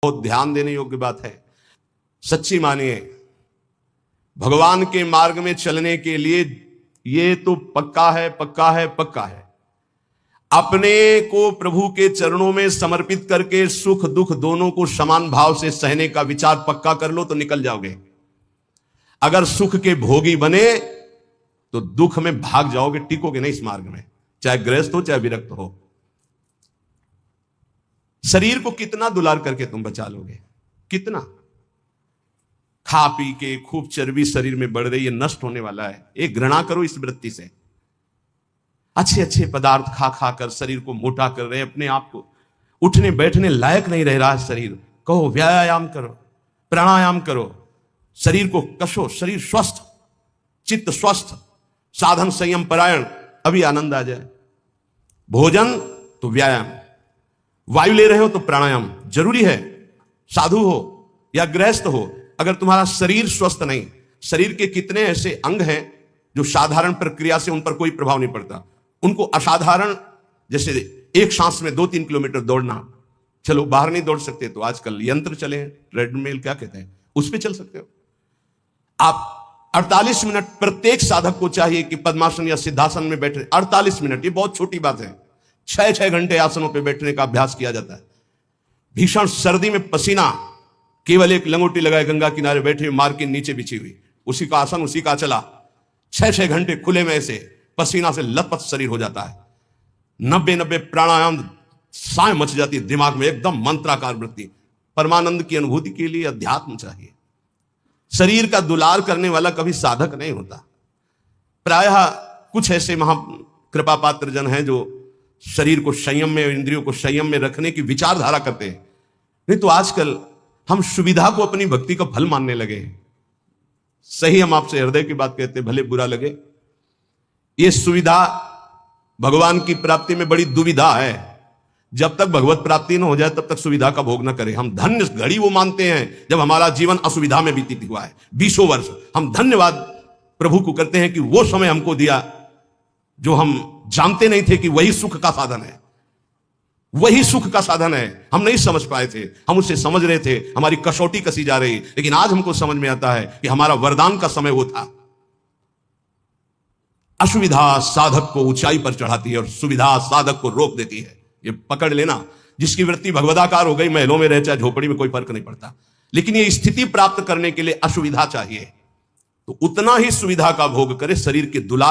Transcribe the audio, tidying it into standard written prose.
बहुत ध्यान देने योग्य बात है। सच्ची मानिए, भगवान के मार्ग में चलने के लिए ये तो पक्का है, पक्का है, पक्का है। अपने को प्रभु के चरणों में समर्पित करके सुख दुख दोनों को समान भाव से सहने का विचार पक्का कर लो तो निकल जाओगे। अगर सुख के भोगी बने तो दुख में भाग जाओगे, टिकोगे नहीं इस मार्ग में, चाहे गृहस्थ हो चाहे विरक्त हो। शरीर को कितना दुलार करके तुम बचा लोगे, कितना? खा पी के खूब चर्बी शरीर में बढ़ रही है, नष्ट होने वाला है। एक घृणा करो इस वृत्ति से। अच्छे अच्छे पदार्थ खा खा कर शरीर को मोटा कर रहे, अपने आप को उठने बैठने लायक नहीं रह रहा है शरीर। कहो व्यायाम करो, प्राणायाम करो, शरीर को कसो, शरीर स्वस्थ, चित्त स्वस्थ, साधन संयम परायण, अभी आनंद आ जाए। भोजन तो व्यायाम, वायु ले रहे हो तो प्राणायाम जरूरी है। साधु हो या गृहस्थ हो, अगर तुम्हारा शरीर स्वस्थ नहीं, शरीर के कितने ऐसे अंग हैं जो साधारण प्रक्रिया से उन पर कोई प्रभाव नहीं पड़ता, उनको असाधारण, जैसे एक सांस में 2-3 किलोमीटर दौड़ना, चलो बाहर नहीं दौड़ सकते तो आजकल यंत्र चले हैं, ट्रेडमिल क्या कहते हैं, उस पर चल सकते हो आप। 48 मिनट प्रत्येक साधक को चाहिए कि पद्मासन या सिद्धासन में बैठे। 48 मिनट, ये बहुत छोटी बात है। 6-6 घंटे आसनों पर बैठने का अभ्यास किया जाता है। भीषण सर्दी में पसीना, केवल एक लंगोटी लगाए गंगा किनारे बैठे, मार के नीचे बिछी हुई, उसी का आसन उसी का चला, 6-6 घंटे खुले में ऐसे पसीना से लथपथ शरीर हो जाता है। 90 प्राणायाम, साय मच जाती है दिमाग में, एकदम मंत्राकार वृत्ति। परमानंद की अनुभूति के लिए अध्यात्म चाहिए। शरीर का दुलार करने वाला कभी साधक नहीं होता। प्रायः कुछ ऐसे महा कृपा पात्र जन हैं जो शरीर को संयम में, इंद्रियों को संयम में रखने की विचारधारा करते हैं। नहीं तो आजकल हम सुविधा को अपनी भक्ति का फल मानने लगे हैं। सही, हम आपसे हृदय की बात कहते हैं, भले बुरा लगे। ये सुविधा भगवान की प्राप्ति में बड़ी दुविधा है। जब तक भगवत प्राप्ति न हो जाए तब तक सुविधा का भोग न करें। हम धन्य घड़ी वो मानते हैं जब हमारा जीवन असुविधा में व्यतीत हुआ है। 20 वर्ष हम धन्यवाद प्रभु को करते हैं कि वो समय हमको दिया जो हम जानते नहीं थे कि वही सुख का साधन है, वही सुख का साधन है। हम नहीं समझ पाए थे, हम उसे समझ रहे थे, हमारी कसौटी कसी जा रही, लेकिन आज हमको समझ में आता है कि हमारा वरदान का समय वो था। असुविधा साधक को ऊंचाई पर चढ़ाती है और सुविधा साधक को रोक देती है। ये पकड़ लेना। जिसकी वृत्ति भगवदाकार हो गई, महलों में रहे चाहे झोपड़ी में, कोई फर्क नहीं पड़ता। लेकिन ये स्थिति प्राप्त करने के लिए असुविधा चाहिए, तो उतना ही सुविधा का भोग करे। शरीर के दुलार